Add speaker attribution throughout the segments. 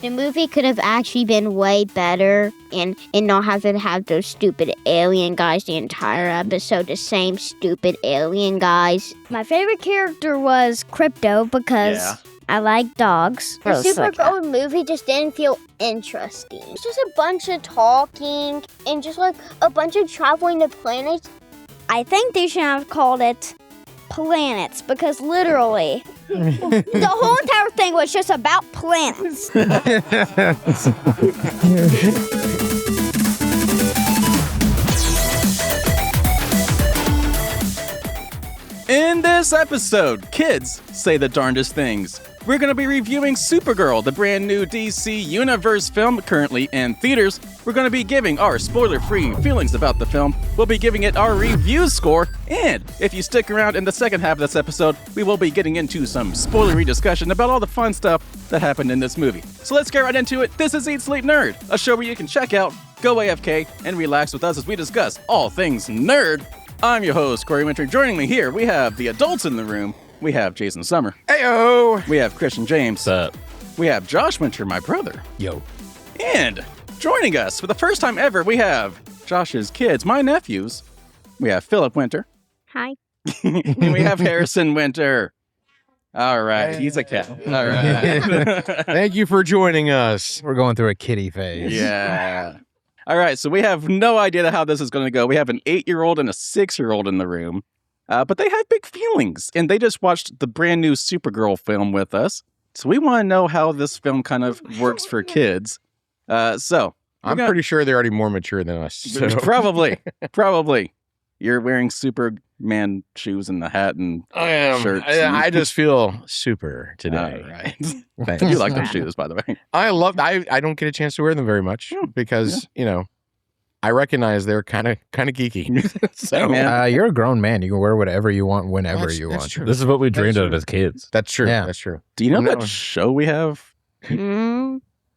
Speaker 1: The movie could have actually been way better and not have to have those stupid alien guys the entire episode, the same stupid alien guys. My favorite character was Crypto because I like dogs. The Supergirl movie just didn't feel interesting. It's just a bunch of talking and just like a bunch of traveling to planets. I think they should have called it Planets because literally the whole entire thing was just about planets.
Speaker 2: In this episode, kids say the darndest things. We're going to be reviewing Supergirl, the brand new DC Universe film currently in theaters. We're going to be giving our spoiler-free feelings about the film. We'll be giving it our review score. And if you stick around in the second half of this episode, we will be getting into some spoilery discussion about all the fun stuff that happened in this movie. So let's get right into it. This is Eat, Sleep, Nerd, a show where you can check out, go AFK, and relax with us as we discuss all things nerd. I'm your host, Corey Winter. Joining me here, we have the adults in the room. We have Jason Summer.
Speaker 3: Heyo!
Speaker 2: We have Christian James.
Speaker 4: What's up?
Speaker 2: We have Josh Winter, my brother.
Speaker 4: Yo.
Speaker 2: And joining us for the first time ever, we have Josh's kids, my nephews. We have Philip Winter.
Speaker 1: Hi.
Speaker 2: And we have Harrison Winter. All right, he's a cat. All right.
Speaker 3: Thank you for joining us.
Speaker 4: We're going through a kitty phase.
Speaker 2: Yeah. All right, so we have no idea how this is going to go. We have an 8-year-old and a 6-year-old in the room. But they have big feelings, and they just watched the brand new Supergirl film with us. So we want to know how this film kind of works for kids. I'm
Speaker 3: pretty sure they're already more mature than us. So.
Speaker 2: Probably. You're wearing Superman shoes and the hat and
Speaker 3: I am.
Speaker 2: shirts.
Speaker 3: I just feel super today.
Speaker 2: All right. You like those shoes, by the way.
Speaker 3: I don't get a chance to wear them very much because, I recognize they're kind of geeky. So
Speaker 4: you're a grown man. You can wear whatever you want whenever you want.
Speaker 3: True.
Speaker 4: This is what we dreamed of as kids.
Speaker 3: That's true.
Speaker 4: Yeah.
Speaker 3: That's true.
Speaker 2: Do you know what show we have?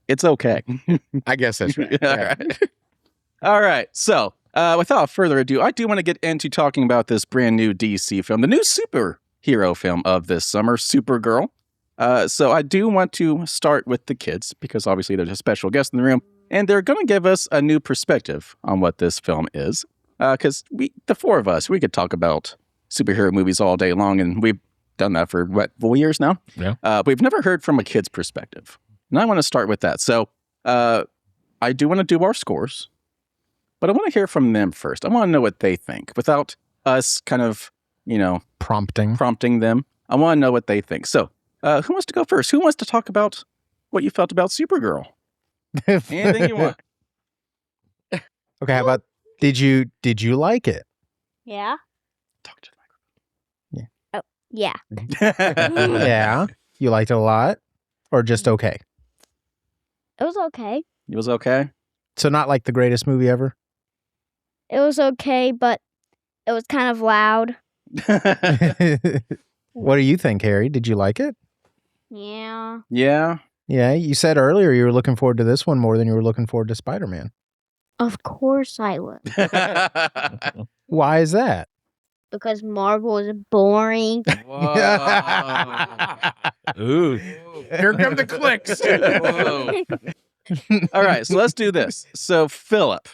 Speaker 2: It's okay.
Speaker 3: I guess that's right.
Speaker 2: All right. So without further ado, I do want to get into talking about this brand new DC film, the new superhero film of this summer, Supergirl. So I do want to start with the kids because obviously there's a special guest in the room. And they're going to give us a new perspective on what this film is. Because the four of us, we could talk about superhero movies all day long. And we've done that for, 4 years now?
Speaker 4: Yeah.
Speaker 2: We've never heard from a kid's perspective. And I want to start with that. So I do want to do our scores. But I want to hear from them first. I want to know what they think without us kind of, prompting them. I want to know what they think. So who wants to go first? Who wants to talk about what you felt about Supergirl? Anything you want.
Speaker 4: Okay, how about did you like it?
Speaker 1: Yeah.
Speaker 2: Talk to the
Speaker 1: Oh, yeah.
Speaker 2: microphone.
Speaker 4: Yeah. You liked it a lot? Or just okay?
Speaker 1: It was okay.
Speaker 2: It was okay?
Speaker 4: So not like the greatest movie ever?
Speaker 1: It was okay, but it was kind of loud.
Speaker 4: What do you think, Harry? Did you like it?
Speaker 1: Yeah.
Speaker 2: Yeah.
Speaker 4: Yeah, you said earlier you were looking forward to this one more than you were looking forward to Spider-Man.
Speaker 1: Of course I would.
Speaker 4: Why is that?
Speaker 1: Because Marvel is boring.
Speaker 4: Ooh.
Speaker 3: Here come the clicks.
Speaker 2: All right, so let's do this. So, Philip,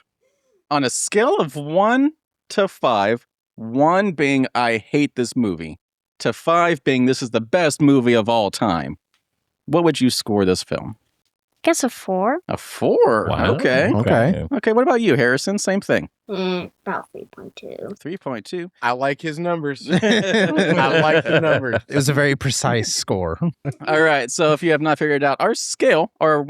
Speaker 2: on a scale of 1 to 5, 1 being I hate this movie, to 5 being this is the best movie of all time, what would you score this film?
Speaker 1: Guess a 4.
Speaker 2: A 4?
Speaker 4: Wow.
Speaker 2: Okay.
Speaker 4: Okay.
Speaker 2: Okay, what about you, Harrison? Same thing.
Speaker 1: About 3.2.
Speaker 2: 3.2.
Speaker 3: I like his numbers. I like the numbers.
Speaker 4: It was a very precise score.
Speaker 2: All right, so if you have not figured it out, our scale, our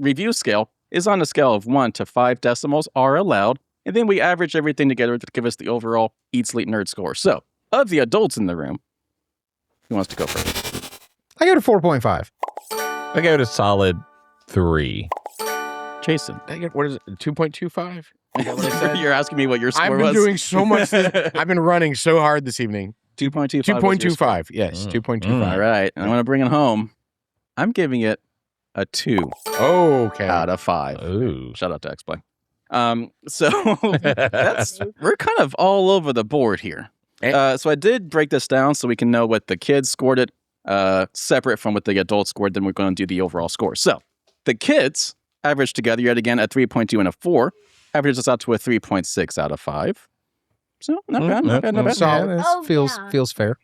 Speaker 2: review scale, is on a scale of 1 to 5 decimals are allowed, and then we average everything together to give us the overall Eat, Sleep, Nerd score. So, of the adults in the room, who wants to go first?
Speaker 4: I go to 4.5.
Speaker 5: I go to solid 3.
Speaker 2: Jason.
Speaker 3: What is it? 2.25? Is that what I said?
Speaker 2: You're asking me what your score
Speaker 3: I've
Speaker 2: was?
Speaker 3: been doing so much. I've been running so hard this evening.
Speaker 2: 2.25.
Speaker 3: 2.25. Yes, 2.25.
Speaker 2: All right, and I want to bring it home. I'm giving it a 2
Speaker 3: Okay.
Speaker 2: out of 5.
Speaker 5: Ooh.
Speaker 2: Shout out to X-Play. So we're kind of all over the board here. So I did break this down so we can know what the kids scored it separate from what the adults scored. Then we're going to do the overall score. So The kids averaged together yet again a 3.2 and a 4. Averages us out to a 3.6 out of 5. So not bad, not bad, not bad.
Speaker 3: Solid.
Speaker 4: Yeah, this
Speaker 1: Oh,
Speaker 4: feels
Speaker 1: yeah.
Speaker 4: feels fair.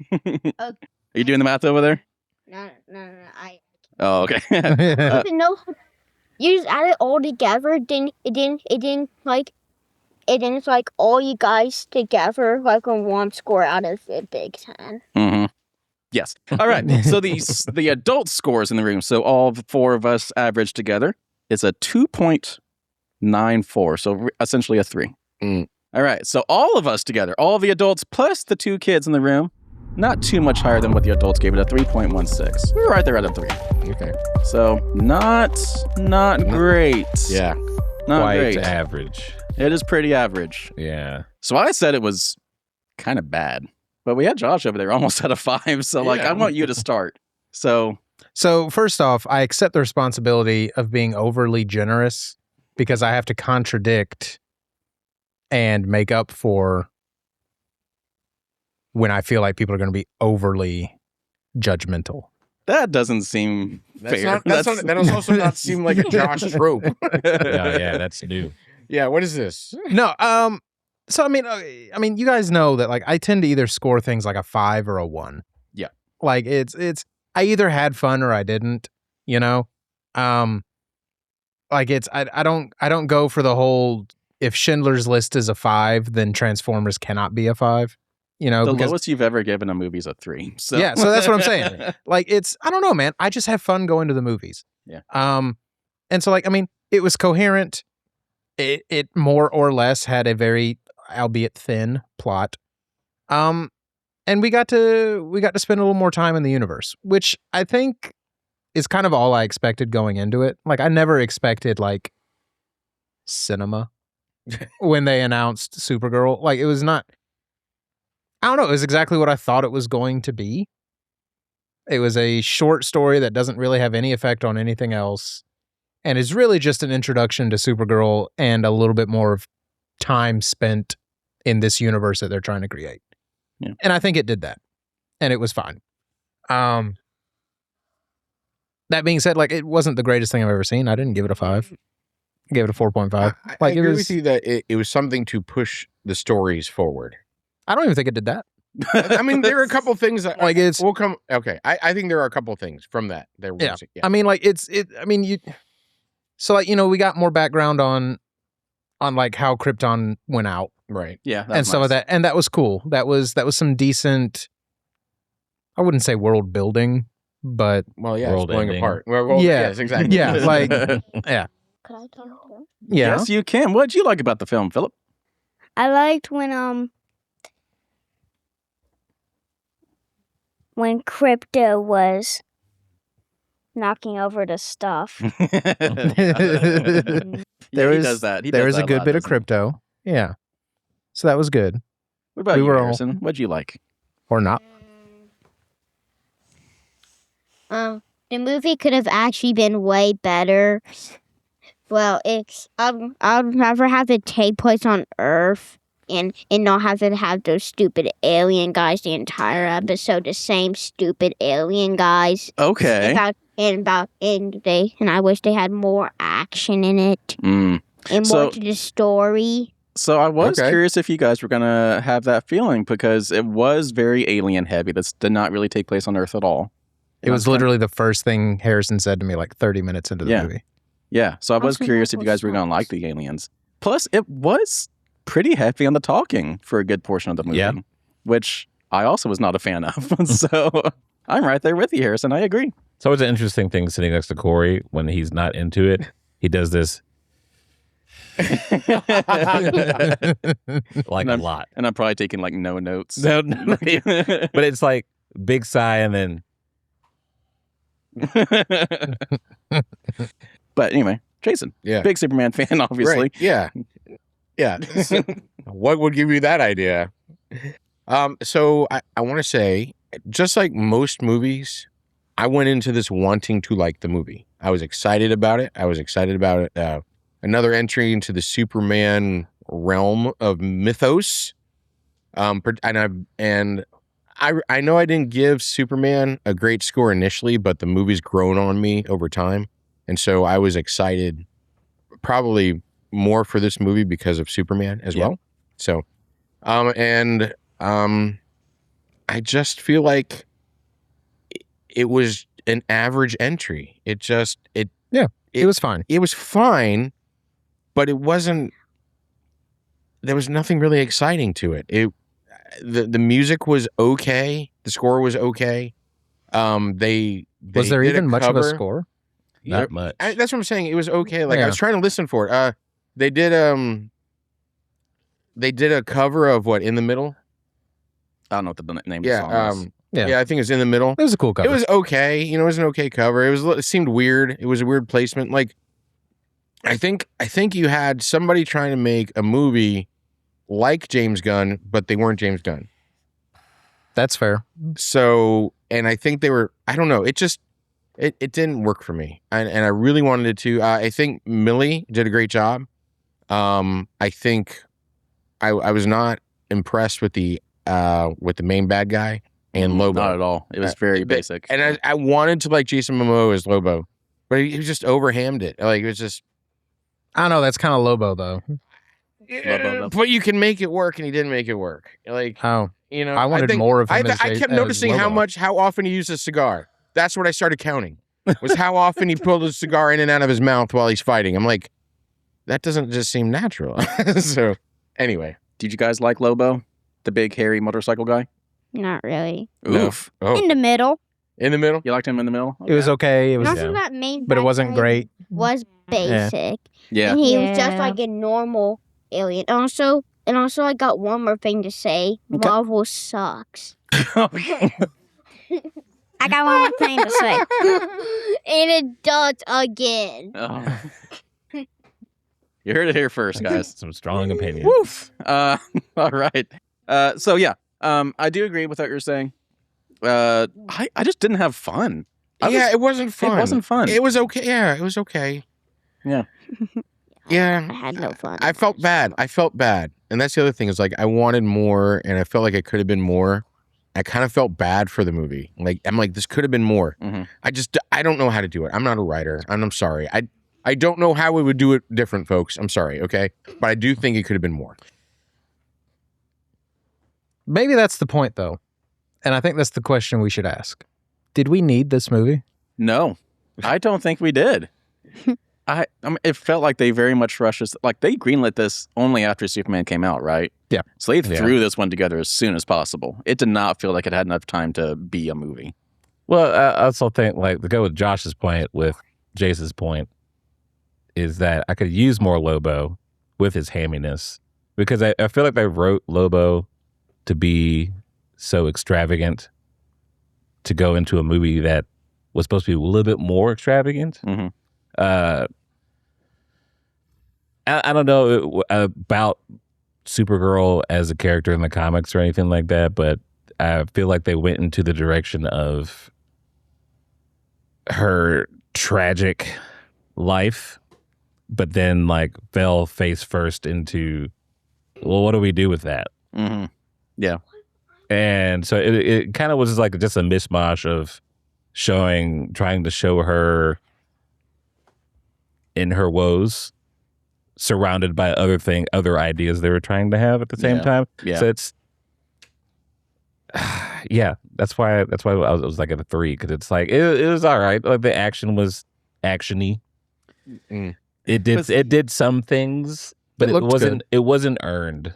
Speaker 2: Are you doing the math over there?
Speaker 1: No. I
Speaker 2: Oh, okay.
Speaker 1: didn't know. You just add it all together. It didn't like all you guys together like a one score out of the Big Ten.
Speaker 2: Mm-hmm. Yes. All right. So the adult scores in the room. So all 4 of us averaged together is a 2.94. So essentially a 3.
Speaker 3: Mm.
Speaker 2: All right. So all of us together, all the adults plus the 2 kids in the room, not too much higher than what the adults gave it, a 3.16. We're right there at a 3.
Speaker 3: Okay.
Speaker 2: So not great.
Speaker 3: Yeah.
Speaker 2: Not
Speaker 5: Quite
Speaker 2: great.
Speaker 5: average.
Speaker 2: It is pretty average.
Speaker 5: Yeah.
Speaker 2: So I said it was kind of bad, but we had Josh over there almost at a 5. So
Speaker 3: Yeah.
Speaker 2: I want you to start. So
Speaker 4: So first off, I accept the responsibility of being overly generous because I have to contradict and make up for when I feel like people are going to be overly judgmental.
Speaker 2: that doesn't seem fair.
Speaker 3: That does also not seem like a Josh trope.
Speaker 5: Yeah, that's new.
Speaker 3: Yeah, what is this?
Speaker 4: No, so I mean, you guys know that like I tend to either score things like a 5 or a 1.
Speaker 2: Yeah.
Speaker 4: Like it's I either had fun or I didn't, you know? Like it's I don't go for the whole if Schindler's List is a 5, then Transformers cannot be a 5. You know,
Speaker 2: The
Speaker 4: because
Speaker 2: lowest you've ever given a movie is a 3. So.
Speaker 4: yeah, so that's what I'm saying. Like it's I don't know, man. I just have fun going to the movies.
Speaker 2: Yeah.
Speaker 4: And so like I mean, it was coherent. It more or less had a very albeit thin plot. And we got to spend a little more time in the universe, which I think is kind of all I expected going into it. Like I never expected like cinema when they announced Supergirl. Like it was not I don't know, it was exactly what I thought it was going to be. It was a short story that doesn't really have any effect on anything else and is really just an introduction to Supergirl and a little bit more of time spent in this universe that they're trying to create.
Speaker 2: Yeah.
Speaker 4: And I think it did that. And it was fine. That being said, like it wasn't the greatest thing I've ever seen. I didn't give it a 5. I gave it a 4.5.
Speaker 3: I
Speaker 4: Like
Speaker 3: agree
Speaker 4: it was
Speaker 3: with you that it was something to push the stories forward.
Speaker 4: I don't even think it did that.
Speaker 3: I mean, there are a couple things that
Speaker 4: Like it's
Speaker 3: we'll come. Okay, I think there are a couple things from that. There was,
Speaker 4: Yeah. I mean, like I mean, you. So like we got more background on like how Krypton went out
Speaker 3: right.
Speaker 2: Yeah.
Speaker 4: and some of that, and that was cool. That was some decent. I wouldn't say world building, but
Speaker 3: Well, yeah,
Speaker 5: World
Speaker 3: it's blowing
Speaker 5: ending.
Speaker 3: apart. Well,
Speaker 4: Yeah.
Speaker 3: yes, exactly.
Speaker 4: yeah, like
Speaker 1: Could I talk too?
Speaker 4: yeah.
Speaker 2: Yes, you can. What did you like about the film, Philip?
Speaker 1: I liked when Crypto was knocking over the stuff.
Speaker 2: Yeah, he
Speaker 4: was
Speaker 2: does that. He
Speaker 4: there
Speaker 2: does
Speaker 4: was
Speaker 2: that
Speaker 4: a good
Speaker 2: lot,
Speaker 4: bit of
Speaker 2: doesn't he?
Speaker 4: crypto. Yeah, so that was good
Speaker 2: What about
Speaker 4: We
Speaker 2: you,
Speaker 4: were all-
Speaker 2: Harrison? What'd you like?
Speaker 4: or not.
Speaker 1: The movie could have actually been way better. Well, I'd rather have it take place on Earth and not have it have those stupid alien guys the entire episode. The same stupid alien guys.
Speaker 2: Okay.
Speaker 1: And I wish they had more action in it
Speaker 2: Mm.
Speaker 1: and
Speaker 2: So-
Speaker 1: more to the story.
Speaker 2: So I was
Speaker 3: Okay.
Speaker 2: curious if you guys were gonna have that feeling because it was very alien heavy. This did not really take place on Earth at all.
Speaker 4: It was literally the first thing Harrison said to me like 30 minutes into the
Speaker 2: Yeah.
Speaker 4: movie.
Speaker 2: Yeah. So I was
Speaker 1: Also,
Speaker 2: curious
Speaker 1: that
Speaker 2: if you guys were
Speaker 1: was
Speaker 2: gonna like the aliens. Plus, it was pretty heavy on the talking for a good portion of the movie,
Speaker 5: Yeah.
Speaker 2: which I also was not a fan of. So I'm right there with you, Harrison. I agree.
Speaker 5: It's always an interesting thing sitting next to Corey when he's not into it. He does this like
Speaker 2: And
Speaker 5: a
Speaker 2: I'm-
Speaker 5: lot.
Speaker 2: And I'm probably taking like no notes.
Speaker 5: No, but it's like big sigh and then
Speaker 2: But anyway, Jason,
Speaker 3: Yeah.
Speaker 2: big Superman fan, obviously.
Speaker 3: Right. Yeah. Yeah. What would give you that idea? So I want to say, just like most movies, I went into this wanting to like the movie. I was excited about it. Another entry into the Superman realm of mythos. And I know I didn't give Superman a great score initially, but the movie's grown on me over time. And so I was excited probably more for this movie because of Superman as well. So, I just feel like it was an average entry. It
Speaker 4: was fine.
Speaker 3: It was fine, but it wasn't. There was nothing really exciting to it. The music was okay. The score was okay. They
Speaker 4: was there
Speaker 3: did
Speaker 4: even much of a
Speaker 3: cover.
Speaker 4: score?
Speaker 5: Not much.
Speaker 3: That's what I'm saying. It was okay. Like
Speaker 4: Yeah.
Speaker 3: I was trying to listen for it. They did a cover of what, In the Middle?
Speaker 2: I don't know what the name of the song is.
Speaker 3: Yeah, I think it's In the Middle.
Speaker 4: It was a cool cover.
Speaker 3: It was okay. You know, it was an okay cover. It seemed weird. It was a weird placement. Like, I think you had somebody trying to make a movie like James Gunn, but they weren't James Gunn.
Speaker 4: That's fair.
Speaker 3: So, and I think they were. I don't know. It just it didn't work for me, and I really wanted it to. I think Millie did a great job. I think I was not impressed with the main bad guy and Lobo.
Speaker 2: Not at all. It was very basic.
Speaker 3: And I wanted to like Jason Momoa as Lobo, but he just overhammed it. Like it was just.
Speaker 4: I don't know. That's kind of Lobo, though.
Speaker 2: Lobo.
Speaker 3: But you can make it work, and he didn't make it work. Like
Speaker 4: Oh,
Speaker 3: you know,
Speaker 4: I wanted more of him.
Speaker 3: I kept noticing how often he used a cigar. That's what I started counting. Was how often he pulled a cigar in and out of his mouth while he's fighting. I'm like, that doesn't just seem natural. So anyway,
Speaker 2: Did you guys like Lobo, the big hairy motorcycle guy?
Speaker 1: Not really.
Speaker 3: No.
Speaker 2: Oof.
Speaker 3: Oh,
Speaker 1: In the middle.
Speaker 3: in the middle.
Speaker 2: You liked him in the middle?
Speaker 4: It was okay. It was,
Speaker 1: Nothing that main
Speaker 4: but it
Speaker 1: bad
Speaker 4: wasn't
Speaker 1: guy
Speaker 4: great.
Speaker 1: Was basic.
Speaker 2: Yeah.
Speaker 1: And he was just
Speaker 6: Yeah.
Speaker 1: like a normal alien. Also, I got one more thing to say.
Speaker 2: Okay.
Speaker 1: Marvel sucks.
Speaker 6: I got one more thing to say.
Speaker 1: And it does again.
Speaker 2: Oh. You heard it here first, guys.
Speaker 5: Some strong opinions.
Speaker 2: Woof. All right. So yeah, I do agree with what you're saying. I just didn't have fun.
Speaker 3: It wasn't fun.
Speaker 2: It wasn't fun.
Speaker 3: It was okay. Yeah, it was okay.
Speaker 2: Yeah.
Speaker 3: Yeah.
Speaker 1: I had no fun.
Speaker 3: I felt bad. And that's the other thing is like I wanted more, and I felt like it could have been more. I kind of felt bad for the movie. Like I'm like, this could have been more.
Speaker 2: Mhm.
Speaker 3: I don't know how to do it. I'm not a writer, and I'm sorry. I don't know how we would do it different, folks. I'm sorry, okay? But I do think it could have been more.
Speaker 4: Maybe that's the point, though. And I think that's the question we should ask. Did we need this movie?
Speaker 2: No, I don't think we did. It felt like they very much rushed us. Like they greenlit this only after Superman came out, right?
Speaker 4: Yeah.
Speaker 2: So they threw this one together as soon as possible. It did not feel like it had enough time to be a movie.
Speaker 5: Well, I also think, like, to go with Josh's point with Jace's point, is that I could use more Lobo with his hamminess, because I feel like they wrote Lobo to be so extravagant to go into a movie that was supposed to be a little bit more extravagant.
Speaker 2: Mhm.
Speaker 5: I don't know about Supergirl as a character in the comics or anything like that, but I feel like they went into the direction of her tragic life, but then like fell face first into, well, what do we do with that?
Speaker 2: Mm-hmm. Yeah.
Speaker 5: And so it kind of was like just a mishmash of trying to show her in her woes, surrounded by other ideas they were trying to have at the same time.
Speaker 2: Yeah.
Speaker 5: So it's, that's why I was like at a 3, because it's like it was all right. Like the action was actiony.
Speaker 3: Mm.
Speaker 5: It did some things, but it wasn't earned.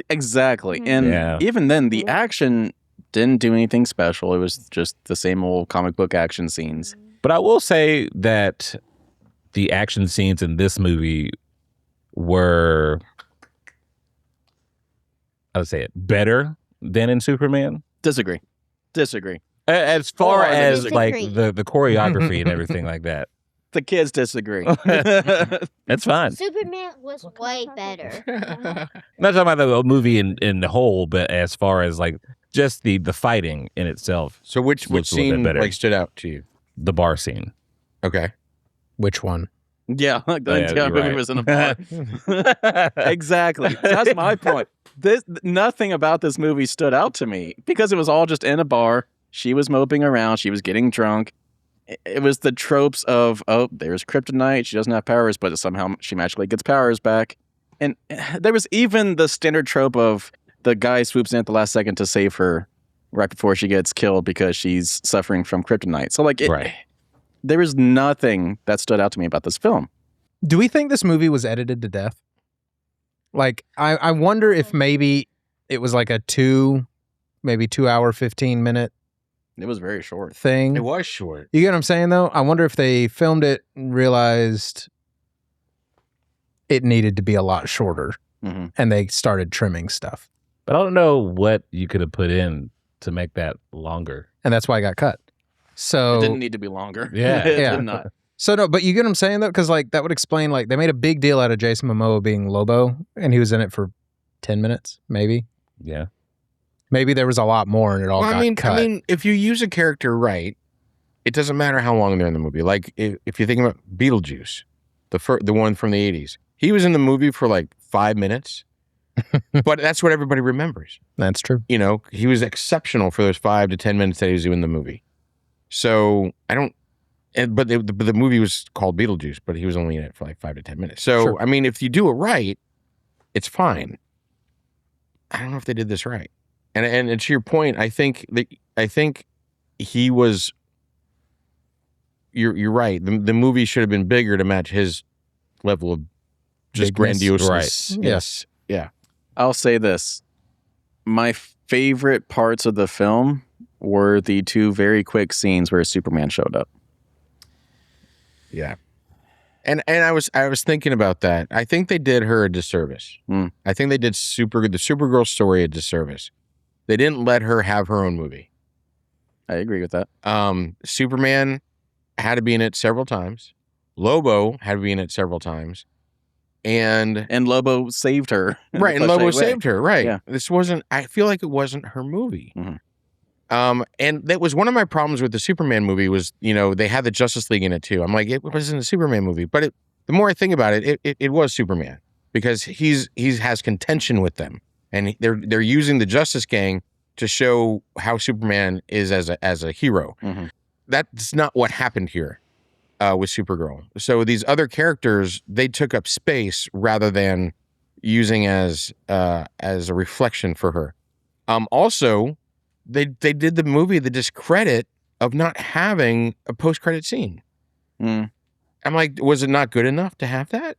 Speaker 2: Exactly. And even then, the action didn't do anything special. It was just the same old comic book action scenes.
Speaker 5: But I will say that the action scenes in this movie were, I would say it, better than in Superman.
Speaker 2: Disagree.
Speaker 5: As far
Speaker 2: Oh, I
Speaker 5: as
Speaker 1: disagree.
Speaker 5: like the choreography and everything like that.
Speaker 2: The kids disagree.
Speaker 5: That's fine.
Speaker 1: Superman was way better.
Speaker 5: I'm not talking about the movie in the whole, but as far as like just the fighting in itself,
Speaker 3: So which
Speaker 5: Looks a little bit
Speaker 3: scene
Speaker 5: better.
Speaker 3: like stood out to you?
Speaker 5: the bar scene.
Speaker 3: Okay.
Speaker 4: Which one?
Speaker 2: Yeah, the
Speaker 5: yeah,
Speaker 2: entire
Speaker 5: you're
Speaker 2: movie
Speaker 5: right.
Speaker 2: was in a bar. Exactly. That's my point. Nothing about this movie stood out to me because it was all just in a bar. She was moping around. She was getting drunk. it was the tropes of, oh, there's kryptonite, she doesn't have powers, but somehow she magically gets powers back. And there was even the standard trope of the guy swoops in at the last second to save her right before she gets killed because she's suffering from kryptonite. So like, there was nothing that stood out to me about this film.
Speaker 4: Do we think this movie was edited to death? Like, I wonder if maybe it was like a 2 hour, 15-minute
Speaker 2: It was very short.
Speaker 4: thing.
Speaker 3: It was short.
Speaker 4: You get what I'm saying, though? I wonder if they filmed it and realized it needed to be a lot shorter, and they started trimming stuff.
Speaker 5: But I don't know what you could have put in to make that longer.
Speaker 4: And that's why it got cut. So
Speaker 2: It didn't need to be longer.
Speaker 5: Yeah.
Speaker 2: It
Speaker 4: Yeah.
Speaker 2: did not.
Speaker 4: So no, but you get what I'm saying though, because like that would explain, like they made a big deal out of Jason Momoa being Lobo, and he was in it for 10 minutes, maybe.
Speaker 5: Yeah.
Speaker 4: Maybe there was a lot more, and it all got cut.
Speaker 3: I mean, if you use a character right, it doesn't matter how long they're in the movie. Like if you think about Beetlejuice, the one from the 80s, he was in the movie for like 5 minutes, but that's what everybody remembers.
Speaker 4: That's true.
Speaker 3: You know, he was exceptional for those 5 to 10 minutes that he was in the movie. So I don't. But the movie was called Beetlejuice, but he was only in it for like 5 to 10 minutes. So,
Speaker 4: Sure.
Speaker 3: I mean, if you do it right, it's fine. I don't know if they did this right. And to your point, I think he was. You're right. The movie should have been bigger to match his level of just
Speaker 4: Bigness.
Speaker 3: grandioseness.
Speaker 4: Right.
Speaker 3: Yes. Yeah.
Speaker 2: I'll say this. My favorite parts of the film were the 2 very quick scenes where Superman showed up.
Speaker 3: Yeah. And I was thinking about that. I think they did her a disservice. I think they did the Supergirl story a disservice. They didn't let her have her own movie.
Speaker 2: I agree with that.
Speaker 3: Superman had to be in it several times. Lobo had to be in it several times. And
Speaker 2: Lobo saved her.
Speaker 3: right, and Lobo saved her. Right.
Speaker 2: Yeah.
Speaker 3: This wasn't. I feel like it wasn't her movie.
Speaker 2: Mhm.
Speaker 3: And that was one of my problems with the Superman movie was, you know, they had the Justice League in it too. I'm like, it wasn't a Superman movie, but the more I think about it, it was Superman because he has contention with them, and they're using the Justice Gang to show how Superman is as a hero.
Speaker 2: Mhm.
Speaker 3: That's not what happened here with Supergirl. So these other characters, they took up space rather than using as a reflection for her. Also, they did the movie the discredit of not having a post-credit scene.
Speaker 2: Mm.
Speaker 3: I'm like, was it not good enough to have that?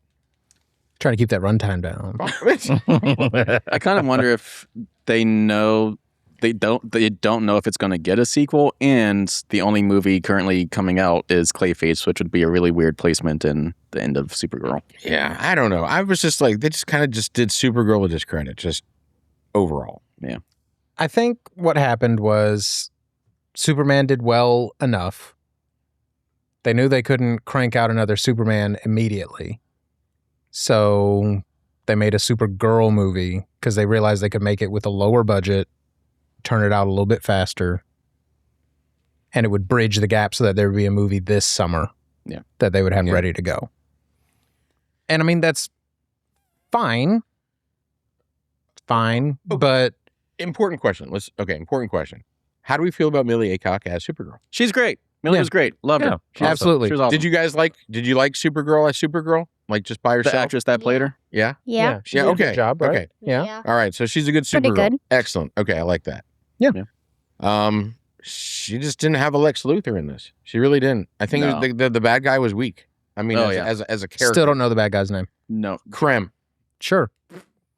Speaker 4: Trying to keep that runtime down.
Speaker 2: I kind of wonder if they know they don't know if it's going to get a sequel, and the only movie currently coming out is Clayface, which would be a really weird placement in the end of Supergirl.
Speaker 3: Yeah, I don't know. I was just like, they just kind of just did Supergirl a discredit, just overall.
Speaker 2: Yeah.
Speaker 4: I think what happened was Superman did well enough. They knew they couldn't crank out another Superman immediately. So they made a Supergirl movie because they realized they could make it with a lower budget, turn it out a little bit faster, and it would bridge the gap so that there would be a movie this summer that they would have ready to go. And I mean, that's fine. Fine, but...
Speaker 3: Important question. Important question. How do we feel about Millie Acock as Supergirl?
Speaker 2: She's great. Millie was great. Loved her. She was
Speaker 4: absolutely.
Speaker 2: She was awesome.
Speaker 3: Did you like Supergirl as Supergirl? Like just by herself?
Speaker 2: The actress that played her?
Speaker 3: Yeah.
Speaker 1: Yeah.
Speaker 4: She did a
Speaker 3: okay.
Speaker 4: good job, right?
Speaker 3: Okay.
Speaker 4: Yeah.
Speaker 3: All right. So she's a good
Speaker 1: Pretty
Speaker 3: Supergirl.
Speaker 1: good.
Speaker 3: Excellent. Okay, I like that.
Speaker 4: Yeah.
Speaker 3: She just didn't have a Lex Luthor in this. She really didn't. I think
Speaker 2: No.
Speaker 3: the bad guy was weak. I mean,
Speaker 2: Oh,
Speaker 3: as a character.
Speaker 4: Still don't know the bad guy's name.
Speaker 2: No.
Speaker 3: Creme.
Speaker 4: Sure.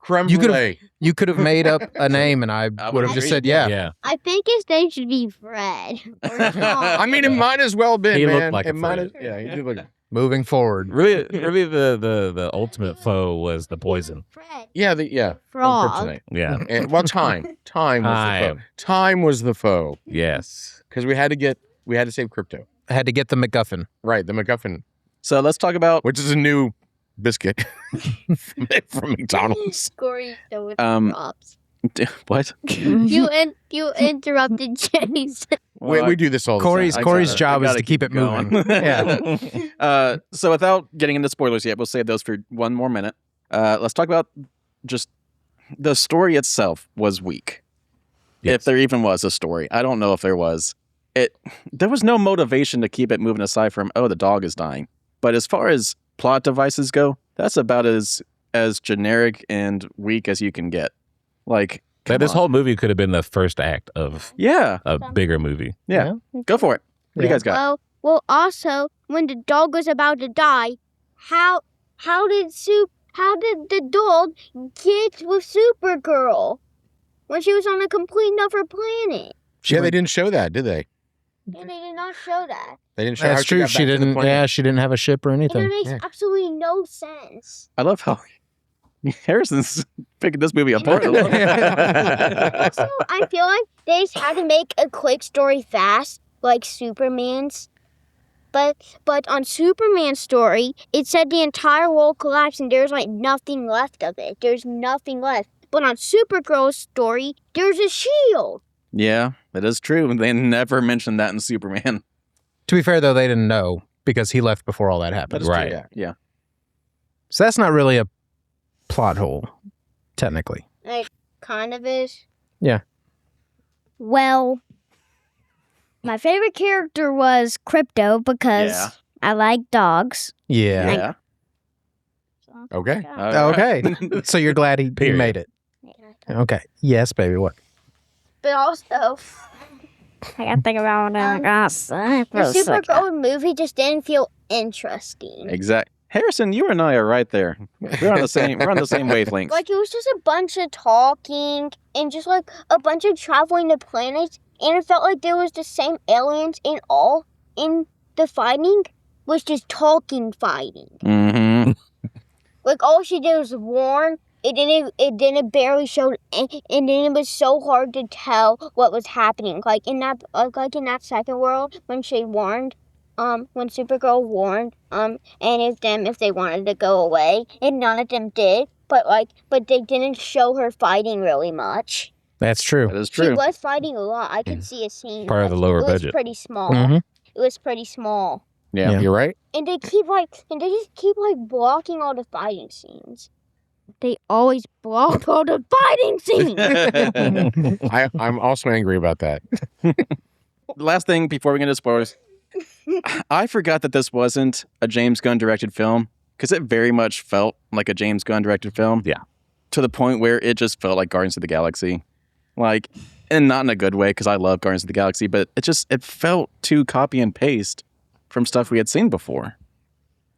Speaker 3: Creme
Speaker 4: You could've-
Speaker 3: brulee.
Speaker 4: You could have made up a name and I
Speaker 2: I
Speaker 4: would have
Speaker 2: would
Speaker 4: just
Speaker 2: agree.
Speaker 4: said, yeah.
Speaker 5: Yeah.
Speaker 1: I think his name should be Fred. Or Tom.
Speaker 3: I mean, it might as well been,
Speaker 5: He
Speaker 3: man.
Speaker 5: looked like a
Speaker 3: it might
Speaker 5: Fred.
Speaker 3: as, yeah, he did look.
Speaker 4: Moving forward.
Speaker 5: Really, the ultimate foe was the poison.
Speaker 1: Fred.
Speaker 3: Yeah.
Speaker 1: Frog.
Speaker 3: Kryptonite.
Speaker 5: Yeah.
Speaker 3: And, well, time was the foe. Time was the foe
Speaker 5: Yes.
Speaker 3: because we had to save crypto.
Speaker 4: I had to get the MacGuffin.
Speaker 3: Right, the MacGuffin,
Speaker 2: So let's talk about
Speaker 3: which is a new biscuit from McDonald's.
Speaker 1: Corey, with props.
Speaker 2: what?
Speaker 1: You interrupted Jason.
Speaker 3: We do this all the
Speaker 4: Corey's
Speaker 3: time.
Speaker 4: Corey's
Speaker 2: I
Speaker 4: job is
Speaker 2: gotta
Speaker 4: to keep it
Speaker 2: going.
Speaker 4: moving. Yeah.
Speaker 2: So without getting into spoilers yet, we'll save those for one more minute. Let's talk about just the story itself was weak.
Speaker 5: Yes.
Speaker 2: If there even was a story. I don't know if there was. there was no motivation to keep it moving aside from, oh, the dog is dying. But as far as plot devices go, that's about as generic and weak as you can get. Like,
Speaker 5: This whole movie could have been the first act of
Speaker 2: yeah,
Speaker 5: a bigger movie.
Speaker 2: yeah. Go for it. What do you guys got?
Speaker 1: Well, also, when the dog was about to die, how did the dog get with Supergirl when she was on a complete other planet?
Speaker 3: Yeah, they didn't show that, did they?
Speaker 1: And they did not show that.
Speaker 3: They didn't show how
Speaker 4: That's
Speaker 3: she
Speaker 4: true.
Speaker 3: got
Speaker 4: She
Speaker 3: back to the
Speaker 4: didn't.
Speaker 3: planet.
Speaker 4: Yeah, she didn't have a ship or
Speaker 1: And
Speaker 4: anything.
Speaker 1: it makes absolutely no sense.
Speaker 2: I love how Harrison's picking this movie apart a little.
Speaker 1: Also, I feel like they just had to make a quick story fast, like Superman's. But on Superman's story, it said the entire world collapsed and there's like nothing left of it. There's nothing left. But on Supergirl's story, there's a shield.
Speaker 2: Yeah, that is true. They never mentioned that in Superman.
Speaker 4: To be fair, though, they didn't know because he left before all that happened.
Speaker 3: That is true,
Speaker 5: Right.
Speaker 3: yeah.
Speaker 2: Yeah.
Speaker 4: So that's not really a plot hole, technically.
Speaker 1: Like, kind of is.
Speaker 4: Yeah.
Speaker 6: Well, my favorite character was Crypto because
Speaker 2: Yeah.
Speaker 6: I like dogs.
Speaker 4: Yeah.
Speaker 2: Yeah.
Speaker 3: Okay.
Speaker 4: Okay. So you're glad he
Speaker 5: Period.
Speaker 4: made it. Okay. Yes, baby. What?
Speaker 1: But also,
Speaker 6: I gotta think about what I'm gonna say for
Speaker 1: the
Speaker 6: a second.
Speaker 1: Supergirl movie just didn't feel interesting.
Speaker 2: Exactly. Harrison, you and I are right there. We're on the same wavelengths.
Speaker 1: Like, it was just a bunch of talking and just like a bunch of traveling to planets, and it felt like there was the same aliens in the fighting was just talking fighting.
Speaker 2: Mm-hmm.
Speaker 1: Like, all she did was warn. It didn't barely show, and then it was so hard to tell what was happening. Like in that second world when she warned, when Supergirl warned, any of them if they wanted to go away, and none of them did. But they didn't show her fighting really much.
Speaker 4: That's true.
Speaker 2: That is
Speaker 1: She
Speaker 2: true.
Speaker 1: was fighting a lot. I could see a scene.
Speaker 5: Part of
Speaker 1: but
Speaker 5: the lower
Speaker 1: it was
Speaker 5: budget.
Speaker 1: pretty small.
Speaker 4: Mhm.
Speaker 1: It was pretty small.
Speaker 2: Yeah.
Speaker 3: You're right.
Speaker 1: And they just keep blocking all the fighting scenes.
Speaker 6: They always block all the fighting scenes.
Speaker 3: I'm also angry about that.
Speaker 2: Last thing before we get into spoilers, I forgot that this wasn't a James Gunn directed film because it very much felt like a James Gunn directed film.
Speaker 5: Yeah.
Speaker 2: To the point where it just felt like Guardians of the Galaxy. Like, and not in a good way because I love Guardians of the Galaxy, but it felt too copy and paste from stuff we had seen before.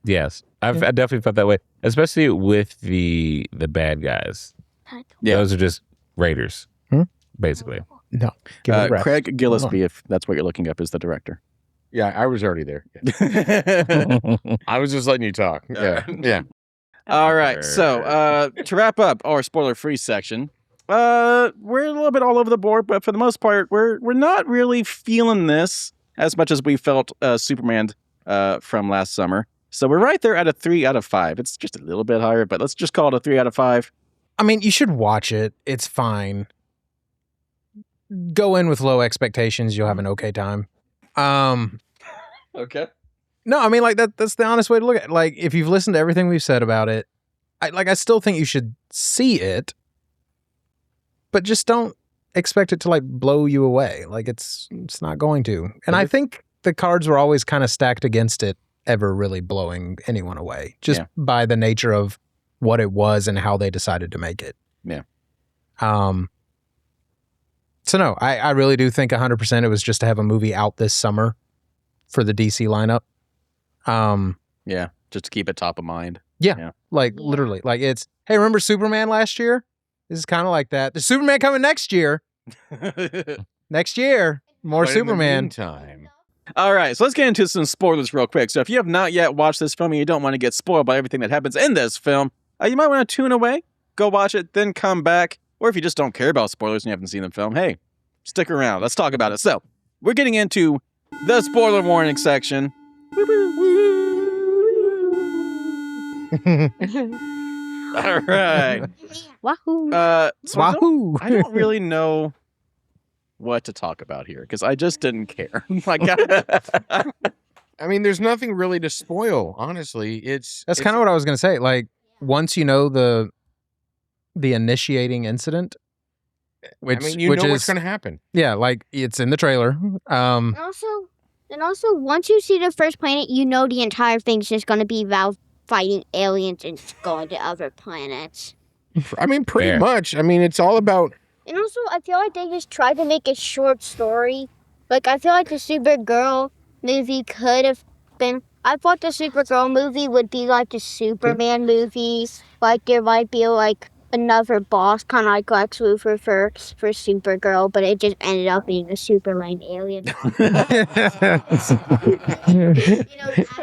Speaker 5: Yes, I definitely felt that way, especially with the bad guys.
Speaker 2: Yeah.
Speaker 5: Those are just raiders, basically.
Speaker 4: No. Give it a rest.
Speaker 2: Craig Gillespie, if that's what you're looking up, is the director.
Speaker 3: Yeah, I was already there. I was just letting you talk. Yeah. Yeah.
Speaker 2: All right. So to wrap up our spoiler-free section, we're a little bit all over the board, but for the most part, we're not really feeling this as much as we felt Superman from last summer. So we're right there at a 3 out of 5. It's just a little bit higher, but let's just call it a 3 out of 5.
Speaker 4: I mean, you should watch it. It's fine. Go in with low expectations. You'll have an okay time.
Speaker 2: Okay.
Speaker 4: No, I mean, like that's the honest way to look at it. Like, if you've listened to everything we've said about it, I still think you should see it, but just don't expect it to like blow you away. Like, it's not going to. And I think the cards were always kind of stacked against it ever really blowing anyone away, just by the nature of what it was and how they decided to make it.
Speaker 2: Yeah.
Speaker 4: So no, I really do think 100% it was just to have a movie out this summer for the DC lineup.
Speaker 2: Yeah. Just to keep it top of mind.
Speaker 4: Like literally, like it's, hey, remember Superman last year? This is kind of like that. There's Superman coming next year. Next year, more
Speaker 3: But in the
Speaker 4: Superman.
Speaker 3: meantime,
Speaker 2: All right, so let's get into some spoilers real quick. So if you have not yet watched this film and you don't want to get spoiled by everything that happens in this film, you might want to tune away, go watch it, then come back. Or if you just don't care about spoilers and you haven't seen the film, hey, stick around. Let's talk about it. So we're getting into the spoiler warning section. All right.
Speaker 6: Wahoo!
Speaker 2: So
Speaker 4: Wahoo!
Speaker 2: I don't really know what to talk about here because I just didn't care. Like,
Speaker 3: I mean, there's nothing really to spoil. Honestly,
Speaker 4: That's kind of what I was gonna say. Like, once you know the initiating incident, which
Speaker 3: I mean, you
Speaker 4: which
Speaker 3: know
Speaker 4: is
Speaker 3: what's going to happen.
Speaker 4: yeah, like it's in the trailer.
Speaker 1: And also, once you see the first planet, you know the entire thing's just gonna be about fighting aliens and going to other planets.
Speaker 3: I mean, pretty
Speaker 5: Fair.
Speaker 3: much. I mean, it's all about.
Speaker 1: And also, I feel like they just tried to make a short story. Like, I feel like the Supergirl movie could have been. I thought the Supergirl movie would be like the Superman movie. Like, there might be, like, another boss, kind of like Lex Luthor for Supergirl, but it just ended up being a Superman alien.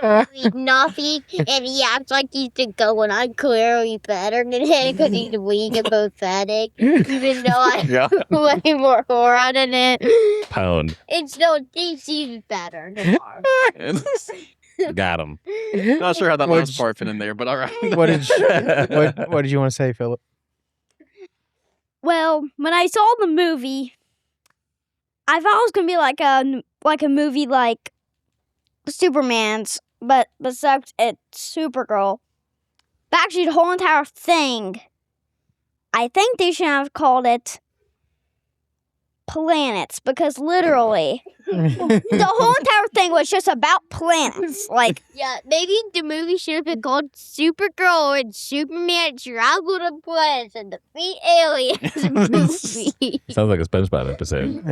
Speaker 1: Absolutely nothing, and he acts like he's the go, and I'm clearly better than him because he's weak and pathetic, even though I'm
Speaker 2: Yeah.
Speaker 1: way more horror than it.
Speaker 5: Pwned.
Speaker 1: And still, he's better than ours.
Speaker 5: Got him.
Speaker 2: Not sure how that
Speaker 4: Which-
Speaker 2: last part fit in there, but all right.
Speaker 4: what did you want to say, Philip?
Speaker 6: Well, when I saw the movie, I thought it was gonna be like a movie like Superman's, but besides it's Supergirl. But actually, the whole entire thing, I think they should have called it Planets, because literally the whole entire thing was just about planets. Like,
Speaker 1: Yeah, maybe the movie should have been called Supergirl and Superman travel to planets and defeat aliens movie.
Speaker 5: Sounds like a SpongeBob episode.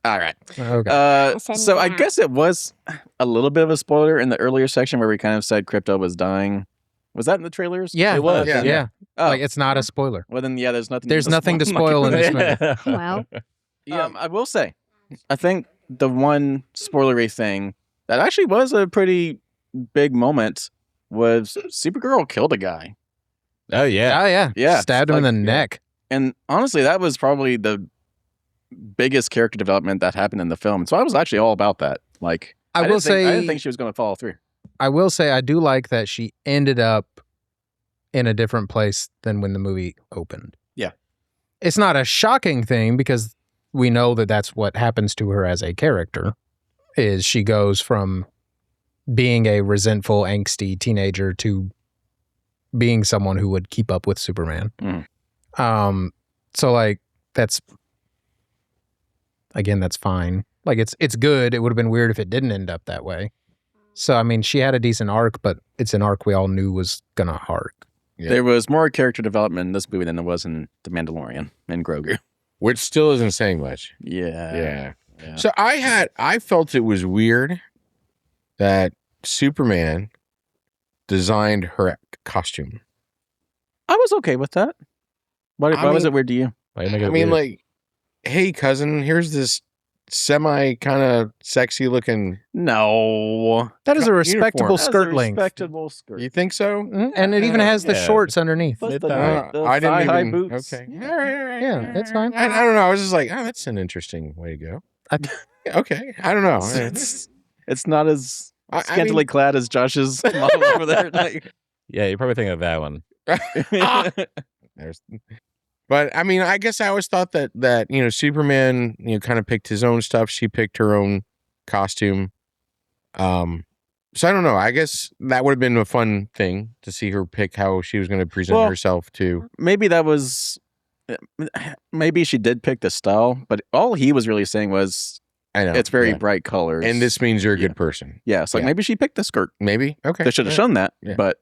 Speaker 2: All right.
Speaker 4: Okay.
Speaker 2: So I guess it was a little bit of a spoiler in the earlier section where we kind of said Crypto was dying. Was that in the trailers?
Speaker 4: Yeah,
Speaker 5: It was,
Speaker 4: Yeah.
Speaker 3: yeah.
Speaker 2: Oh,
Speaker 4: Like it's not a spoiler.
Speaker 2: well then, yeah. There's nothing.
Speaker 4: There's nothing to spoil in this movie.
Speaker 6: well,
Speaker 2: I will say, I think the one spoilery thing that actually was a pretty big moment was Supergirl killed a guy,
Speaker 5: Oh yeah.
Speaker 4: Oh yeah,
Speaker 2: Yeah,
Speaker 4: stabbed him in
Speaker 2: like-
Speaker 4: the neck.
Speaker 2: and honestly, that was probably the biggest character development that happened in the film. So I was actually all about that. Like,
Speaker 4: I will
Speaker 2: didn't think- I didn't
Speaker 4: say,
Speaker 2: think she was going to follow through.
Speaker 4: I will say, I do like that she ended up in a different place than when the movie opened.
Speaker 2: Yeah.
Speaker 4: It's not a shocking thing because we know that that's what happens to her as a character. Is she goes from being a resentful, angsty teenager to being someone who would keep up with Superman.
Speaker 2: Mhm.
Speaker 4: So like that's fine. Like it's good. It would have been weird if it didn't end up that way. So I mean, she had a decent arc, but it's an arc we all knew was gonna arc.
Speaker 3: Yeah.
Speaker 2: There was more character development in this movie than there was in The Mandalorian and Grogu.
Speaker 3: Which still isn't saying much.
Speaker 2: Yeah.
Speaker 3: Yeah. So I felt it was weird that Superman designed her costume.
Speaker 2: I was okay with that. Why was
Speaker 3: mean-
Speaker 2: it weird to you?
Speaker 5: Why you make
Speaker 3: I
Speaker 5: it
Speaker 3: mean,
Speaker 5: weird?
Speaker 3: like, hey, cousin, here's this semi kind of sexy looking.
Speaker 2: No.
Speaker 4: That is a
Speaker 3: Uniform.
Speaker 4: respectable
Speaker 2: That's a
Speaker 4: skirt length,
Speaker 2: respectable skirt.
Speaker 3: You think so?
Speaker 4: and it even has the
Speaker 5: Yeah.
Speaker 4: shorts underneath.
Speaker 2: Plus
Speaker 5: It
Speaker 2: the,
Speaker 5: does.
Speaker 2: the
Speaker 3: I didn't
Speaker 2: thigh-high
Speaker 3: even.
Speaker 2: boots.
Speaker 3: Okay. All right.
Speaker 4: Yeah, that's fine.
Speaker 3: I don't know. I was just like, oh, that's an interesting way to go. Okay. I don't know.
Speaker 2: It's not as
Speaker 3: I
Speaker 2: scantily clad as Josh's model over there. Like,
Speaker 5: yeah, you're probably thinking of that one.
Speaker 3: There's, but I mean, I guess I always thought that Superman kind of picked his own stuff. She picked her own costume. So I don't know. I guess that would have been a fun thing to see her pick how she was going to present
Speaker 2: Well,
Speaker 3: herself to.
Speaker 2: maybe that was. Maybe she did pick the style, but all he was really saying was
Speaker 3: I know
Speaker 2: it's very
Speaker 3: yeah.
Speaker 2: bright colors.
Speaker 3: and this means you're a
Speaker 2: Yeah.
Speaker 3: good person.
Speaker 2: yeah, it's like
Speaker 3: yeah.
Speaker 2: maybe she picked the skirt.
Speaker 3: Maybe okay.
Speaker 2: They should have
Speaker 3: Yeah.
Speaker 2: shown that,
Speaker 3: Yeah.
Speaker 2: but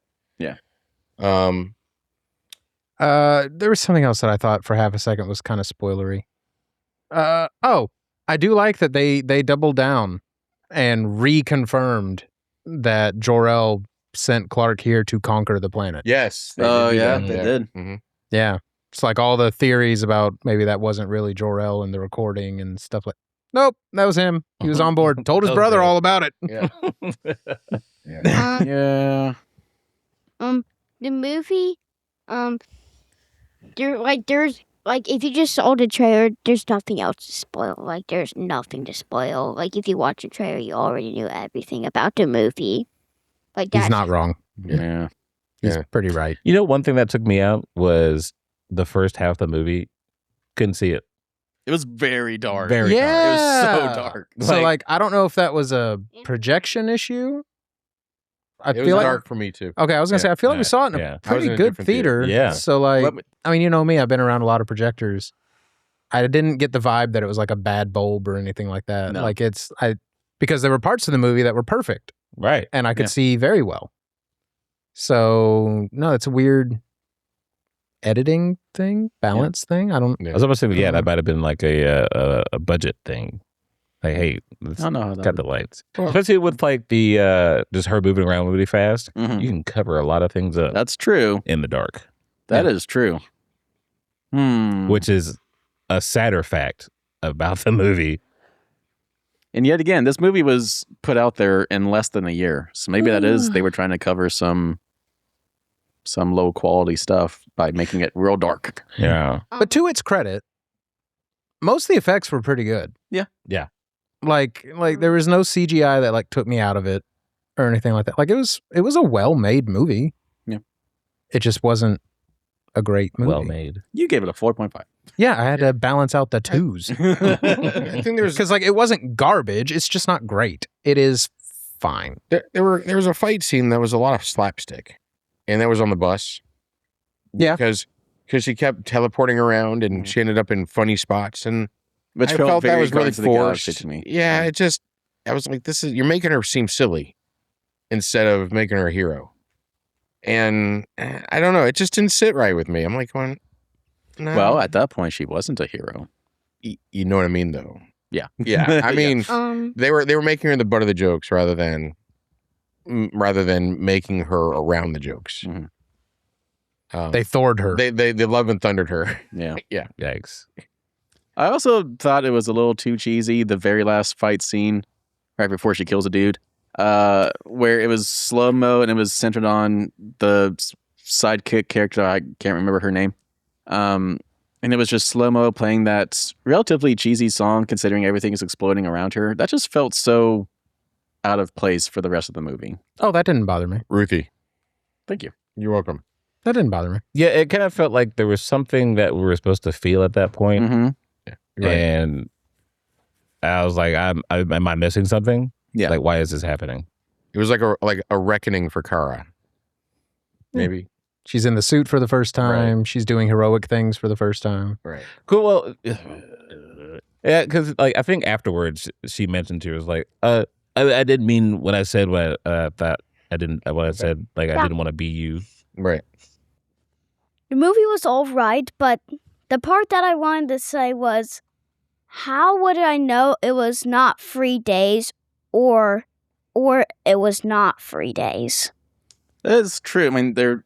Speaker 4: There was something else that I thought for half a second was kind of spoilery. I do like that they doubled down and reconfirmed that Jor-El sent Clark here to conquer the planet.
Speaker 3: Yes. they
Speaker 2: oh
Speaker 3: did do
Speaker 2: yeah,
Speaker 3: that.
Speaker 2: they did.
Speaker 3: Mhm.
Speaker 4: Yeah. It's like all the theories about maybe that wasn't really Jor-El in the recording and stuff like. Nope, that was him. He was on board. Told his
Speaker 5: That was
Speaker 4: brother
Speaker 5: great.
Speaker 4: all about it.
Speaker 3: Yeah.
Speaker 2: Yeah.
Speaker 1: The movie, there's if you just saw the trailer, there's nothing else to spoil. Like there's nothing to spoil. Like if you watch the trailer, you already knew everything about the movie. Like
Speaker 4: He's
Speaker 1: that's
Speaker 4: not wrong.
Speaker 2: Yeah.
Speaker 4: He's
Speaker 3: Yeah.
Speaker 4: pretty right.
Speaker 5: You know, one thing that took me out was the first half of the movie. Couldn't see it.
Speaker 2: It was very dark.
Speaker 5: Very dark.
Speaker 2: It was so
Speaker 4: Yeah.
Speaker 2: dark.
Speaker 4: So, like, I don't know if that was a projection issue. I
Speaker 3: It was
Speaker 4: feel like
Speaker 3: dark for me too.
Speaker 4: okay. I was gonna say I feel like we
Speaker 5: Yeah,
Speaker 4: saw it in
Speaker 5: yeah.
Speaker 4: a
Speaker 3: I was
Speaker 4: pretty
Speaker 3: in a
Speaker 4: good
Speaker 3: different theater.
Speaker 4: theater.
Speaker 5: Yeah.
Speaker 4: So like,
Speaker 2: But-
Speaker 4: I mean, you know me. I've been around a lot of projectors. I didn't get the vibe that it was like a bad bulb or anything like that.
Speaker 2: No.
Speaker 4: Like because there were parts of the movie that were perfect
Speaker 5: Right.
Speaker 4: and I could
Speaker 2: Yeah.
Speaker 4: see very well. So no, it's a weird editing thing, balance thing. I don't.
Speaker 5: I was almost saying, yeah,
Speaker 4: Mm-hmm.
Speaker 5: that might have been like a budget thing. Like, hey, let's
Speaker 2: I don't know how that
Speaker 5: cut
Speaker 2: would-
Speaker 5: the lights.
Speaker 3: Well-
Speaker 5: Especially with like the just her moving around really fast.
Speaker 2: Mhm.
Speaker 5: You can cover a lot of things up
Speaker 2: That's true.
Speaker 5: in the dark,
Speaker 2: That is true.
Speaker 5: which is a sadder fact about the movie.
Speaker 2: And yet again, this movie was put out there in less than a year. So maybe that is they were trying to cover some low quality stuff by making it real dark.
Speaker 5: Yeah.
Speaker 4: But to its credit, most of the effects were pretty good.
Speaker 2: Yeah.
Speaker 5: Yeah.
Speaker 4: Like there was no CGI that like took me out of it or anything like that. Like it was a well-made movie.
Speaker 2: Yeah.
Speaker 4: It just wasn't a great movie.
Speaker 5: Well made.
Speaker 2: You gave it a 4.5.
Speaker 4: Yeah, I had to balance out the twos.
Speaker 3: I think there was
Speaker 4: Because like it wasn't garbage, it's just not great. It is fine.
Speaker 3: there was a fight scene that was a lot of slapstick, and that was on the bus.
Speaker 4: Yeah.
Speaker 3: because she kept teleporting around and she ended up in funny spots, and
Speaker 2: Which
Speaker 3: I
Speaker 2: felt
Speaker 3: felt that
Speaker 2: very
Speaker 3: was really
Speaker 2: Guardians of the Galaxy
Speaker 3: forced
Speaker 2: to me.
Speaker 3: Yeah, it just I was like, you're making her seem silly instead of making her a hero, and I don't know, it just didn't sit right with me. I'm like, no.
Speaker 2: Well, at that point, she wasn't a hero.
Speaker 3: You know what I mean, though.
Speaker 2: Yeah.
Speaker 3: Yeah, I
Speaker 2: Yeah.
Speaker 3: mean, they were making her the butt of the jokes rather than making her around the jokes.
Speaker 2: Mhm.
Speaker 4: They Thored her.
Speaker 3: They love and thundered her.
Speaker 2: Yeah.
Speaker 3: Yeah.
Speaker 5: Yikes.
Speaker 2: I also thought it was a little too cheesy, the very last fight scene, right before she kills a dude, where it was slow-mo and it was centered on the sidekick character. I can't remember her name. And it was just slow-mo playing that relatively cheesy song, considering everything is exploding around her. That just felt so out of place for the rest of the movie.
Speaker 4: Oh, that didn't bother me.
Speaker 3: Ruthie,
Speaker 2: Thank you.
Speaker 3: you're welcome.
Speaker 4: That didn't bother me.
Speaker 5: Yeah, it kind of felt like there was something that we were supposed to feel at that point.
Speaker 2: Mm-hmm.
Speaker 3: Right.
Speaker 5: And I was like, am I missing something?
Speaker 2: Yeah.
Speaker 5: Like, why is this happening?
Speaker 3: It was like a reckoning for Kara. Maybe.
Speaker 4: She's in the suit for the first time. She's doing heroic things for the first time.
Speaker 3: Right.
Speaker 5: Cool. Well, yeah, because like I think afterwards she mentioned to her was like, I didn't mean when I said what I thought. I didn't. What I said, like I didn't want to be you.
Speaker 3: Right.
Speaker 6: The movie was all right, but the part that I wanted to say was, how would I know it was not 3 days or it was not 3 days?
Speaker 2: That's true. I mean, there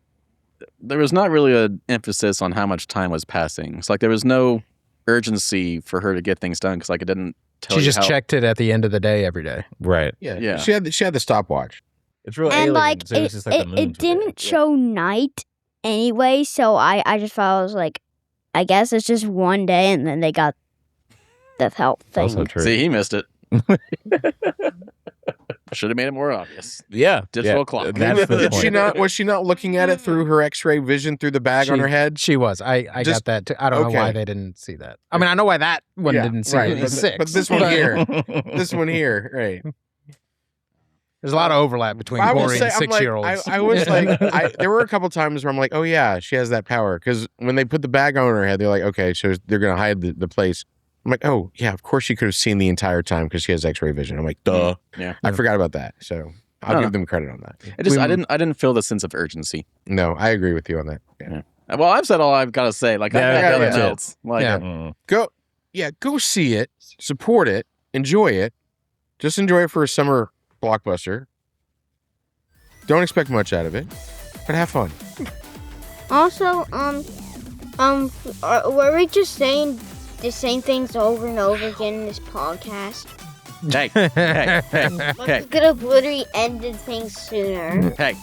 Speaker 2: was not really an emphasis on how much time was passing. It's like there was no urgency for her to get things done because like it didn't tell
Speaker 4: She
Speaker 2: you
Speaker 4: just
Speaker 2: how.
Speaker 4: checked it at the end of the day every day.
Speaker 5: Right.
Speaker 3: Yeah.
Speaker 2: Yeah.
Speaker 3: She had the stopwatch.
Speaker 5: It's real
Speaker 6: And
Speaker 5: alien,
Speaker 6: like
Speaker 5: so it's just like the moon
Speaker 6: it
Speaker 5: for her.
Speaker 6: didn't show night anyway, so I just thought I was like, I guess it's just one day and then they got the help thing.
Speaker 5: Also true.
Speaker 2: See, he missed it. Should have made it more obvious.
Speaker 5: Yeah.
Speaker 2: Digital
Speaker 5: yeah,
Speaker 2: clock.
Speaker 5: That's the
Speaker 3: Did
Speaker 5: point.
Speaker 3: she not? Was she not looking at it through her X-ray vision through the bag on
Speaker 4: She-
Speaker 3: her head?
Speaker 4: She was. I
Speaker 3: Just-
Speaker 4: got that too. I don't know why
Speaker 3: okay.
Speaker 4: they didn't see that. I mean, I know why that one
Speaker 3: Yeah,
Speaker 4: didn't see
Speaker 3: right,
Speaker 4: it.
Speaker 3: but
Speaker 4: It's
Speaker 3: th-
Speaker 4: 6.
Speaker 3: but this one here, this one here, right?
Speaker 4: There's a lot of overlap between
Speaker 3: I will
Speaker 4: Corey
Speaker 3: say,
Speaker 4: and
Speaker 3: I'm like,
Speaker 4: 6-year-olds.
Speaker 3: I was like, there were a couple times where I'm like, oh yeah, she has that power. Because when they put the bag on her head, they're like, okay, so they're gonna hide the place. I'm like, oh yeah, of course she could have seen the entire time because she has X-ray vision. I'm like, duh.
Speaker 2: Yeah.
Speaker 3: I forgot about that. So I'll
Speaker 2: No,
Speaker 3: give them credit on that.
Speaker 2: It just
Speaker 4: We-
Speaker 2: I didn't feel the sense of urgency.
Speaker 3: No, I agree with you on that. Yeah.
Speaker 2: Well, I've said all I've got to say. Like I
Speaker 5: Yeah,
Speaker 2: got other
Speaker 3: yeah.
Speaker 2: notes. Like
Speaker 4: Yeah.
Speaker 5: Mm.
Speaker 3: Go see it, support it, enjoy it. Just enjoy it for a summer blockbuster. Don't expect much out of it, but have fun.
Speaker 1: Also, were we just saying the same things over and over again in this podcast?
Speaker 2: hey, hey, hey,
Speaker 1: Like,
Speaker 2: hey,
Speaker 1: we could have literally ended things sooner.
Speaker 2: hey.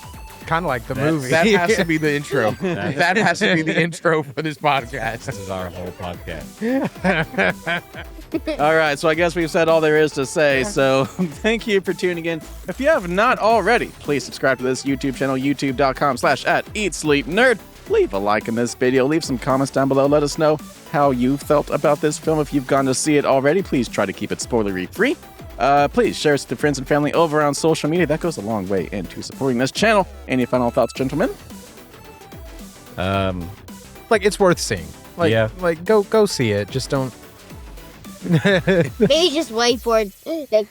Speaker 4: Kind of like the
Speaker 5: That's-
Speaker 4: movie.
Speaker 3: That has to be the intro. That has to be the intro for this podcast.
Speaker 5: This is our whole podcast.
Speaker 2: All right, so I guess we've said all there is to say. So thank you for tuning in. If you have not already, please subscribe to this YouTube channel, youtube.com/@EatSleepNerd. Leave a like in this video. Leave some comments down below. Let us know how you felt about this film. If you've gone to see it already, please try to keep it spoilery free. Please share us with your friends and family over on social media. That goes a long way into supporting this channel. Any final thoughts, gentlemen?
Speaker 4: Like, it's worth seeing. Like,
Speaker 5: Yeah.
Speaker 4: Like, go see it. Just don't.
Speaker 1: Maybe just wait for it like,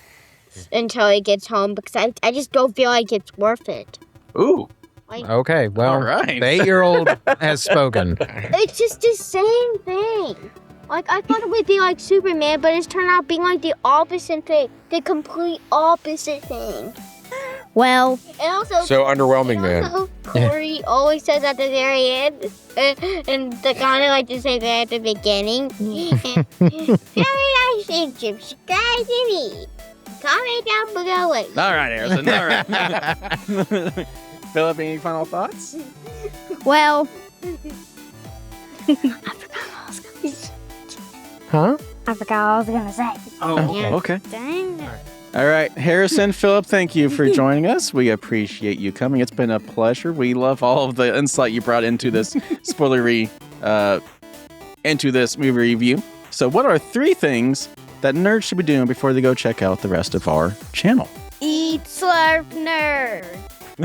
Speaker 1: until it gets home because I just don't feel like it's worth it.
Speaker 2: Ooh.
Speaker 4: Okay, well,
Speaker 2: All right.
Speaker 4: the 8-year-old has spoken.
Speaker 1: It's just the same thing. Like, I thought it would be like Superman, but it's turned out being like the opposite thing. The complete opposite thing.
Speaker 6: Well,
Speaker 1: And also,
Speaker 3: So underwhelming, man.
Speaker 1: also, Corey always says at the very end, and the kind of like the same thing at the beginning. Very nice, subscribe to me. Comment down below.
Speaker 2: All right, Harrison. All right. Philip, any final thoughts?
Speaker 6: well,
Speaker 3: Huh?
Speaker 6: I forgot what I was gonna say.
Speaker 2: Oh,
Speaker 1: Yeah.
Speaker 2: okay.
Speaker 6: Dang.
Speaker 2: All right, Harrison, Philip, thank you for joining us. We appreciate you coming. It's been a pleasure. We love all of the insight you brought into this spoilery, into this movie review. So, what are 3 things that nerds should be doing before they go check out the rest of our channel?
Speaker 6: Eat slurp nerd.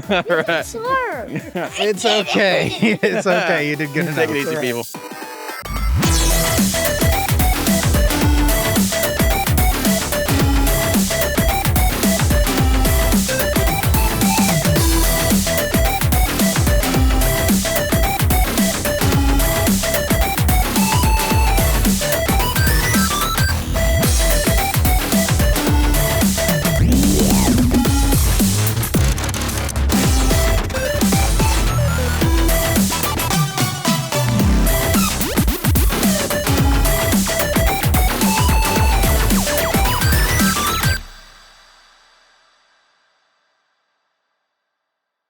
Speaker 2: All right.
Speaker 1: Slurp.
Speaker 4: It's okay. It's okay. You did good enough.
Speaker 2: Take it easy, people.